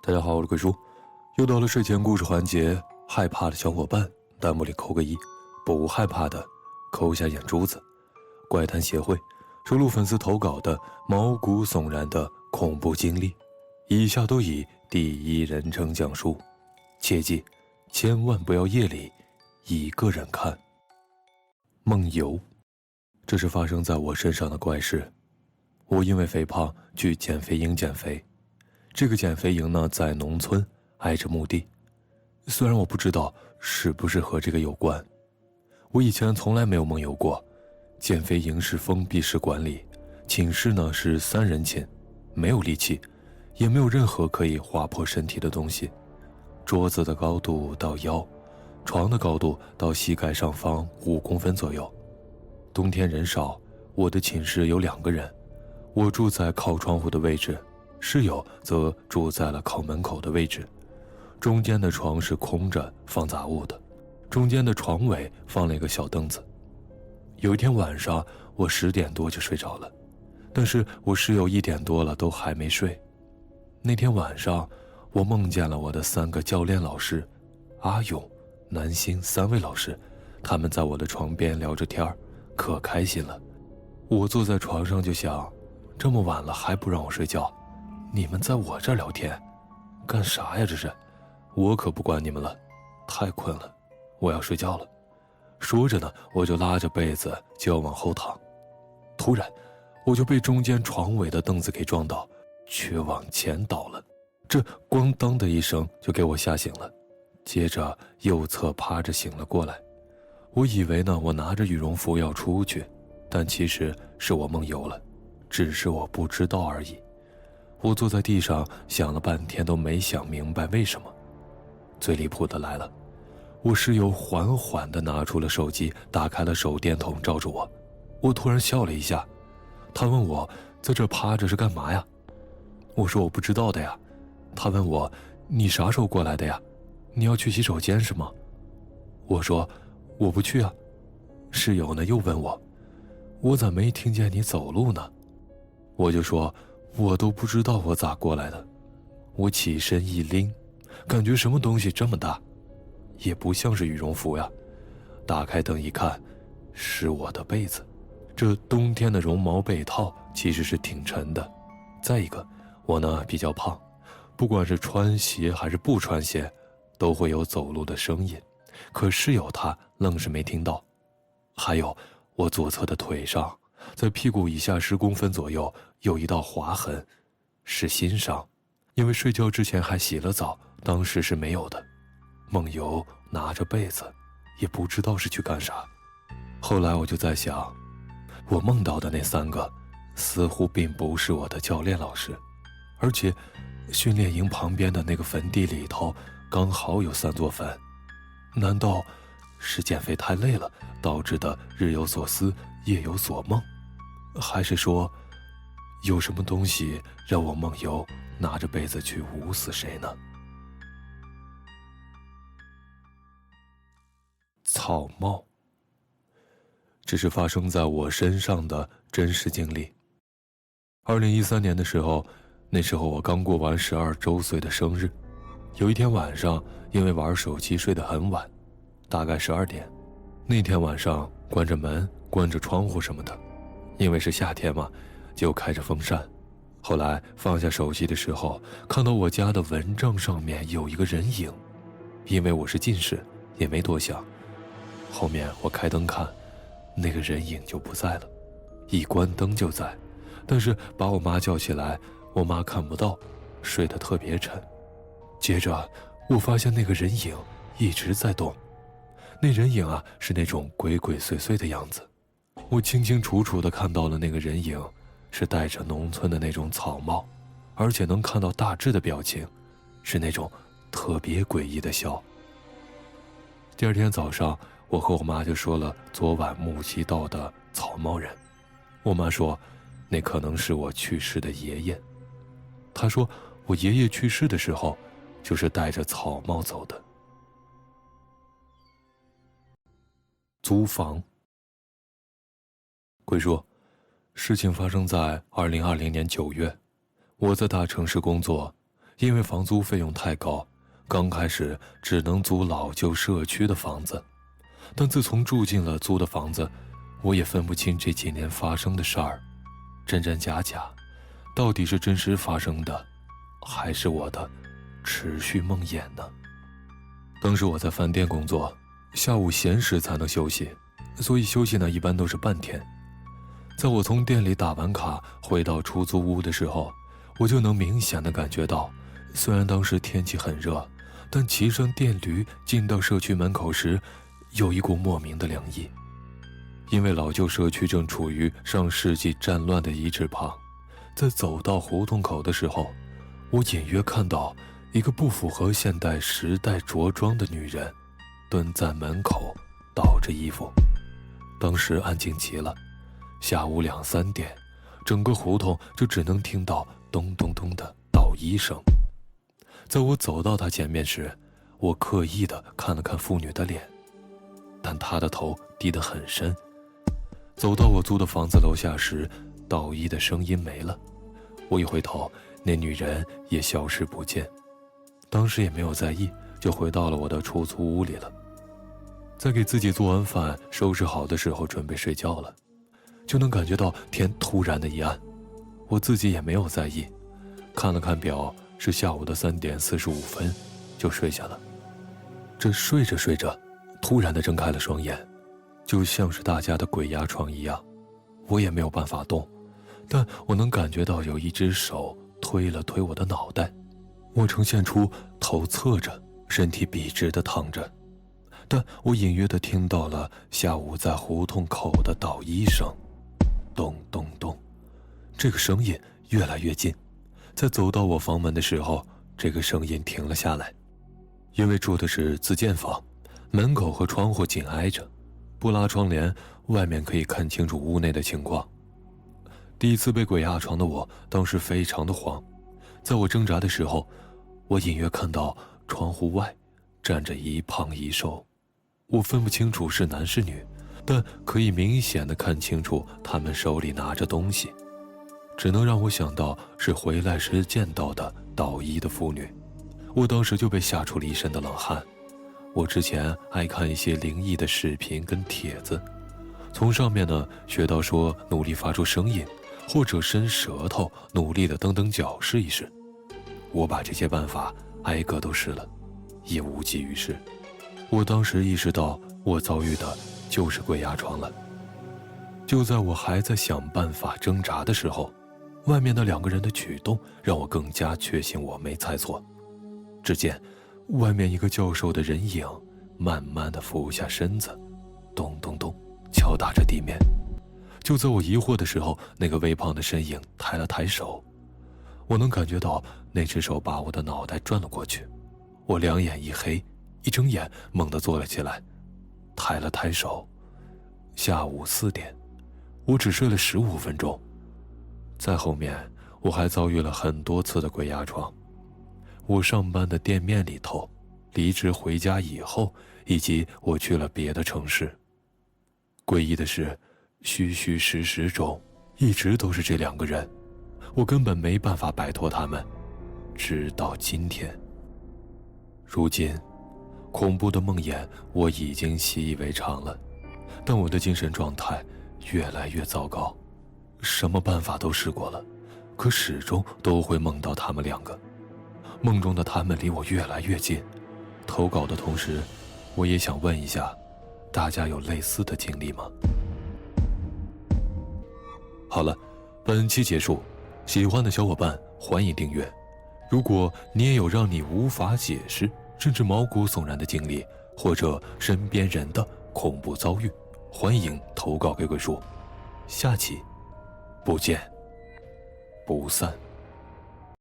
大家好，我是鬼叔，又到了睡前故事环节，害怕的小伙伴弹幕里扣个一，不害怕的扣下眼珠子。怪谈协会收录粉丝投稿的毛骨悚然的恐怖经历，以下都以第一人称讲述，切记千万不要夜里一个人看。梦游，这是发生在我身上的怪事。我因为肥胖去减肥营减肥，这个减肥营呢在农村，挨着墓地。虽然我不知道是不是和这个有关，我以前从来没有梦游过。减肥营是封闭式管理，寝室呢是3人寝，没有利器，也没有任何可以划破身体的东西。桌子的高度到腰，床的高度到膝盖上方5公分左右。冬天人少，我的寝室有2个人，我住在靠窗户的位置，室友则住在了靠门口的位置。中间的床是空着放杂物的，中间的床尾放了一个小凳子。有一天晚上，我10点多就睡着了，但是我室友1点多了都还没睡。那天晚上，我梦见了我的3个教练老师，阿勇、南星3位老师，他们在我的床边聊着天，可开心了。我坐在床上就想，这么晚了还不让我睡觉，你们在我这儿聊天，干啥呀这是？我可不管你们了，太困了，我要睡觉了。说着呢，我就拉着被子就要往后躺，突然我就被中间床尾的凳子给撞倒，却往前倒了，这咣当的一声就给我吓醒了。接着右侧趴着醒了过来，我以为呢我拿着羽绒服要出去，但其实是我梦游了，只是我不知道而已。我坐在地上想了半天都没想明白为什么。最离谱的来了，我室友缓缓地拿出了手机，打开了手电筒照着我。我突然笑了一下，他问我在这趴着是干嘛呀？我说我不知道的呀。他问我你啥时候过来的呀？你要去洗手间是吗？我说我不去啊。室友呢又问我咋没听见你走路呢？我就说我都不知道我咋过来的。我起身一拎，感觉什么东西这么大，也不像是羽绒服呀。打开灯一看，是我的被子。这冬天的绒毛被套其实是挺沉的。再一个，我呢比较胖，不管是穿鞋还是不穿鞋，都会有走路的声音，可室友他愣是没听到。还有我左侧的腿上，在屁股以下10公分左右有一道划痕，是新伤，因为睡觉之前还洗了澡，当时是没有的。梦游拿着被子，也不知道是去干啥。后来我就在想，我梦到的那3个似乎并不是我的教练老师，而且训练营旁边的那个坟地里头刚好有3座坟。难道是减肥太累了导致的日有所思夜有所梦？还是说有什么东西让我梦游拿着被子去捂死谁呢？草帽，这是发生在我身上的真实经历。2013年的时候，那时候我刚过完12周岁的生日。有一天晚上，因为玩手机睡得很晚，大概12点。那天晚上关着门关着窗户什么的，因为是夏天嘛，就开着风扇。后来放下手机的时候，看到我家的蚊帐上面有一个人影。因为我是近视，也没多想。后面我开灯看，那个人影就不在了，一关灯就在，但是把我妈叫起来，我妈看不到，睡得特别沉。接着我发现那个人影一直在动，那人影啊是那种鬼鬼祟祟的样子。我清清楚楚地看到了那个人影是戴着农村的那种草帽，而且能看到大致的表情，是那种特别诡异的笑。第2天早上，我和我妈就说了昨晚目击到的草帽人。我妈说那可能是我去世的爷爷。她说我爷爷去世的时候就是戴着草帽走的。租房。鬼叔，事情发生在2020年9月，我在大城市工作，因为房租费用太高，刚开始只能租老旧社区的房子，但自从住进了租的房子，我也分不清这几年发生的事儿，真真假假，到底是真实发生的，还是我的持续梦魇呢？当时我在饭店工作，下午闲时才能休息，所以休息呢一般都是半天。在我从店里打完卡回到出租屋的时候，我就能明显地感觉到，虽然当时天气很热，但骑上电驴进到社区门口时，有一股莫名的凉意。因为老旧社区正处于上世纪战乱的遗址旁，在走到胡同口的时候，我隐约看到一个不符合现代时代着装的女人蹲在门口倒着衣服。当时安静极了，下午2、3点，整个胡同就只能听到咚咚咚的倒衣声。在我走到她前面时，我刻意地看了看妇女的脸，但她的头低得很深。走到我租的房子楼下时，倒衣的声音没了，我一回头，那女人也消失不见。当时也没有在意，就回到了我的出租屋里了。在给自己做完饭收拾好的时候，准备睡觉了，就能感觉到天突然的一暗，我自己也没有在意，看了看表，是下午的3点45分，就睡下了。这睡着睡着，突然地睁开了双眼，就像是大家的鬼压床一样，我也没有办法动，但我能感觉到有一只手推了推我的脑袋，我呈现出头侧着，身体笔直地躺着，但我隐约地听到了下午在胡同口的倒衣声，咚咚咚，这个声音越来越近，在走到我房门的时候，这个声音停了下来。因为住的是自建房，门口和窗户紧挨着，不拉窗帘，外面可以看清楚屋内的情况。第一次被鬼压床的我当时非常的慌，在我挣扎的时候，我隐约看到窗户外站着一胖一瘦，我分不清楚是男是女，但可以明显的看清楚他们手里拿着东西，只能让我想到是回来时见到的倒衣的妇女。我当时就被吓出了一身的冷汗。我之前爱看一些灵异的视频跟帖子，从上面呢学到说努力发出声音，或者伸舌头，努力的蹬蹬脚试一试。我把这些办法挨个都试了，也无济于事。我当时意识到我遭遇的就是鬼压床了。就在我还在想办法挣扎的时候，外面那2个人的举动让我更加确信我没猜错。只见外面一个较瘦的人影慢慢地俯下身子，咚咚咚敲打着地面。就在我疑惑的时候，那个微胖的身影抬了抬手，我能感觉到那只手把我的脑袋转了过去。我两眼一黑，一睁眼猛地坐了起来，抬了抬手。下午4点，我只睡了15分钟。在后面我还遭遇了很多次的鬼压床。我上班的店面里头，离职回家以后，以及我去了别的城市。诡异的是，虚虚实实中一直都是这2个人，我根本没办法摆脱他们，直到今天。如今恐怖的梦魇我已经习以为常了，但我的精神状态越来越糟糕，什么办法都试过了，可始终都会梦到他们2个。梦中的他们离我越来越近。投稿的同时，我也想问一下，大家有类似的经历吗？好了，本期结束，喜欢的小伙伴欢迎订阅。如果你也有让你无法解释甚至毛骨悚然的经历，或者身边人的恐怖遭遇，欢迎投稿给鬼叔。下期不见不散。